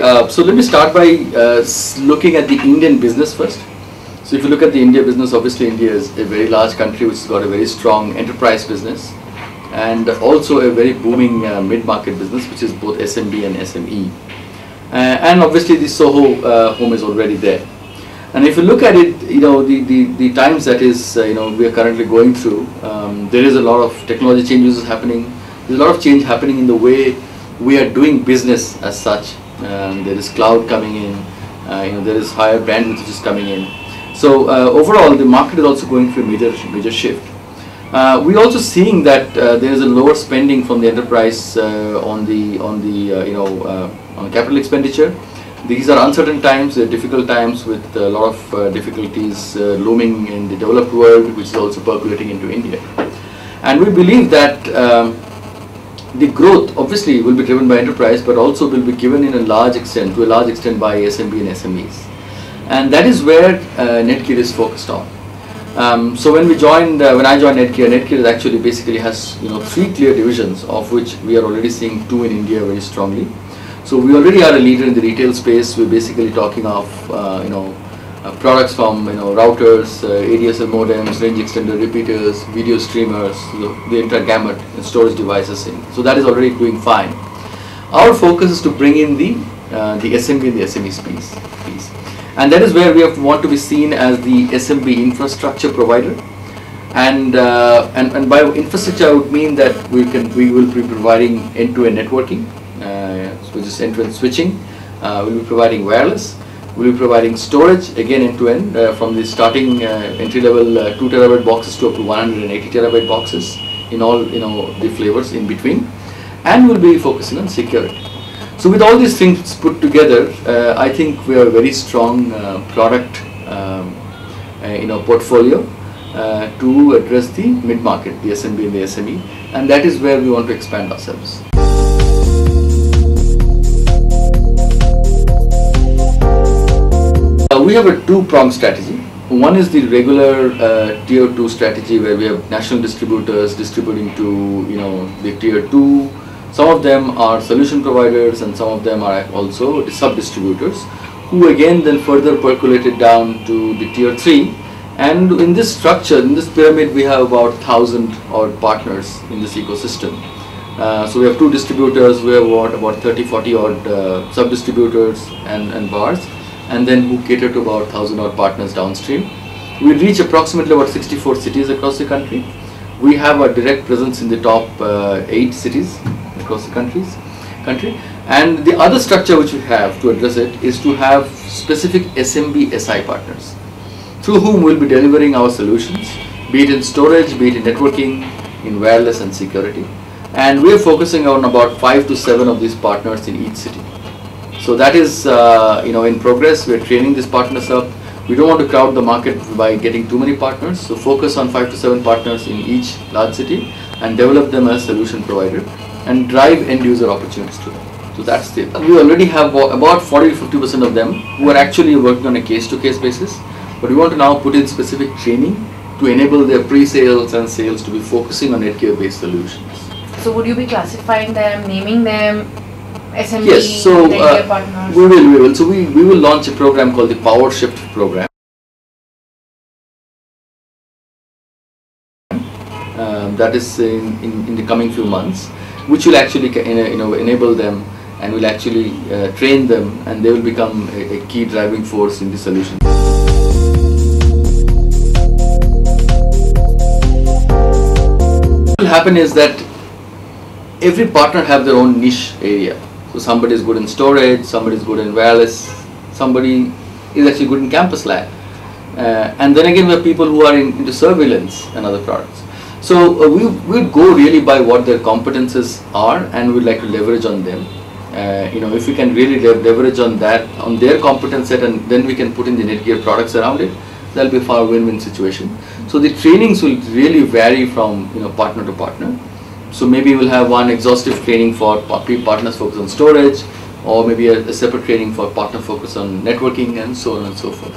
so let me start by looking at the Indian business first. So if you look at the India business, obviously India is a very large country which has got a very strong enterprise business and also a very booming mid-market business, which is both SMB and SME. And obviously the Soho home is already there. And if you look at it, the times that is, we are currently going through, there is a lot of technology changes happening. There's a lot of change happening in the way we are doing business as such. There is cloud coming in, there is higher bandwidth which is coming in. So overall, the market is also going through a major shift. We're also seeing that there is a lower spending from the enterprise on capital expenditure. These are uncertain times, difficult times with a lot of difficulties looming in the developed world, which is also percolating into India. And we believe that the growth obviously will be driven by enterprise, but also will be given to a large extent by SMB and SMEs. And that is where NETGEAR is focused on. So when I joined NETGEAR is actually basically has 3 clear divisions, of which we are already seeing 2 in India very strongly. So we already are a leader in the retail space. We're basically talking of products from routers, ADSL modems, range extender repeaters, video streamers, the entire gamut, and storage devices. So that is already doing fine. Our focus is to bring in the SMB and the SME piece. And that is where we want to be seen as the SMB infrastructure provider. And by infrastructure, I would mean that we will be providing end-to-end networking, which is end-to-end switching. We'll be providing wireless. We'll be providing storage, again end-to-end, from the starting entry-level 2 terabyte boxes to up to 180 terabyte boxes in all the flavors in between. And we'll be focusing on security. So with all these things put together, I think we have a very strong product portfolio to address the mid-market, the SMB and the SME, and that is where we want to expand ourselves. We have a 2-pronged strategy. One is the regular tier 2 strategy, where we have national distributors distributing to the tier 2. Some of them are solution providers and some of them are also sub-distributors, who again then further percolated down to the tier 3. And in this structure, in this pyramid, we have about 1,000 odd partners in this ecosystem. So we have 2 distributors, we have about 30-40 odd sub-distributors and VARs, and then who cater to about 1,000 odd partners downstream. We reach approximately about 64 cities across the country. We have a direct presence in the top 8 cities across the country. And the other structure which we have to address it is to have specific SMB SI partners, through whom we'll be delivering our solutions, be it in storage, be it in networking, in wireless and security. And we are focusing on about 5 to 7 of these partners in each city. So that is in progress. We are training these partners up. We don't want to crowd the market by getting too many partners, so focus on 5 to 7 partners in each large city and develop them as solution provider and drive end user opportunities to them. So that's it. We already have about 40 to 50% of them who are actually working on a case-to-case basis, but we want to now put in specific training to enable their pre-sales and sales to be focusing on NETGEAR based solutions. So would you be classifying them, naming them, SMB, yes, so NETGEAR partners? We will. So we will launch a program called the Power Shift program. That is in the coming few months, which will actually enable them and will actually train them, and they will become a key driving force in the solution. What will happen is that every partner have their own niche area. So somebody is good in storage, somebody is good in wireless, somebody is actually good in campus LAN. And then again we have people who are into surveillance and other products. So we'll go really by what their competences are, and we'd like to leverage on them. If we can really leverage on that, on their competence set, and then we can put in the NETGEAR products around it, that'll be a far win-win situation. So the trainings will really vary from partner to partner. So maybe we'll have one exhaustive training for partners focused on storage, or maybe a separate training for partner focused on networking, and so on and so forth.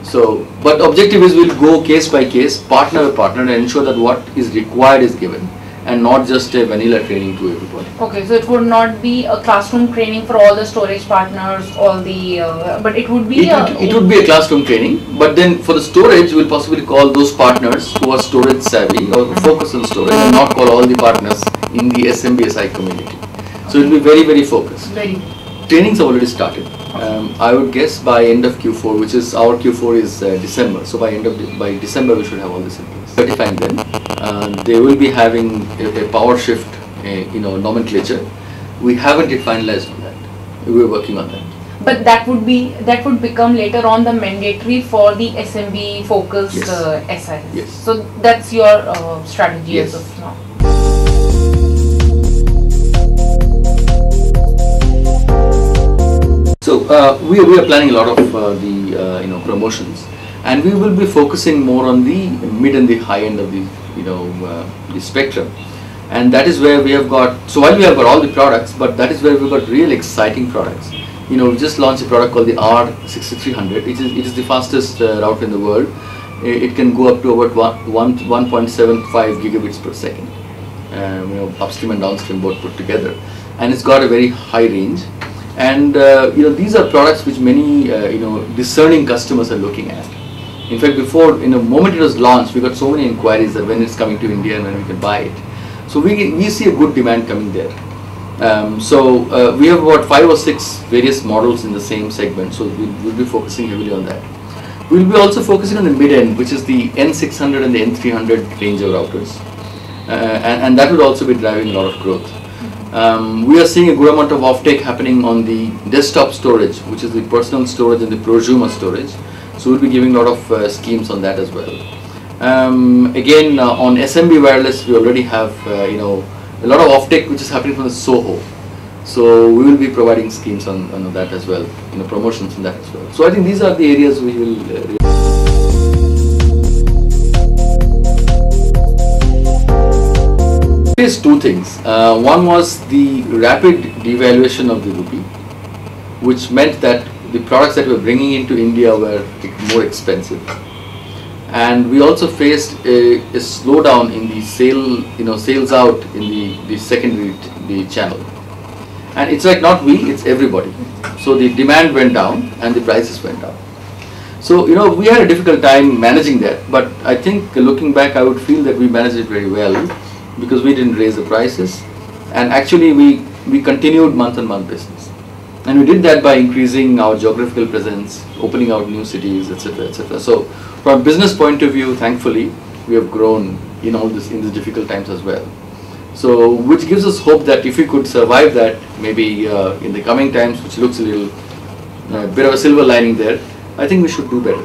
So, but objective is we'll go case by case, partner by partner, and ensure that what is required is given, and not just a vanilla training to everybody. Okay, so it would not be a classroom training for all the storage partners, all the, but it would be it would be a classroom training, but then for the storage, we'll possibly call those partners who are storage savvy or focus on storage, and not call all the partners in the SMBSI community. So it will be very, very focused. very. Trainings have already started. I would guess by end of Q4, which is our Q4 is December. So by by December we should have all this in place. Certifying them, they will be having a power shift, nomenclature. We haven't yet finalized on that. We're working on that. But that would become later on the mandatory for the SMB focused Yes. SIs. Yes. So that's your strategy Yes. as of now. So we are planning a lot of the promotions, and we will be focusing more on the mid and the high end of the the spectrum, and that is where we have got. So while we have got all the products, but that is where we've got real exciting products. We just launched a product called the R6300. It is the fastest route in the world. It can go up to about 1.75 gigabits per second. Upstream and downstream both put together, and it's got a very high range. And these are products which many discerning customers are looking at. In fact, before moment it was launched, we got so many inquiries that when it's coming to India and when we can buy it. So we see a good demand coming there. We have about 5 or 6 various models in the same segment. So we'll be focusing heavily on that. We'll be also focusing on the mid end, which is the N600 and the N300 range of routers, and that will also be driving a lot of growth. We are seeing a good amount of offtake happening on the desktop storage, which is the personal storage and the prosumer storage. So we'll be giving a lot of schemes on that as well. Again, on SMB wireless, we already have a lot of offtake which is happening from the SOHO. So we will be providing schemes on that as well, promotions on that as well. So I think these are the areas we will. There's two things. One was the rapid devaluation of the rupee, which meant that the products that we were bringing into India were more expensive, and we also faced a slowdown in the sales out in the secondary channel. And it's like not we, it's everybody. So the demand went down and the prices went down. So we had a difficult time managing that, but I think looking back, I would feel that we managed it very well, because we didn't raise the prices, and actually we continued month-on-month business, and we did that by increasing our geographical presence, opening out new cities, etc., etc. So from a business point of view, thankfully we have grown in these difficult times as well. So which gives us hope that if we could survive that, maybe in the coming times, which looks a little bit of a silver lining there, I think we should do better.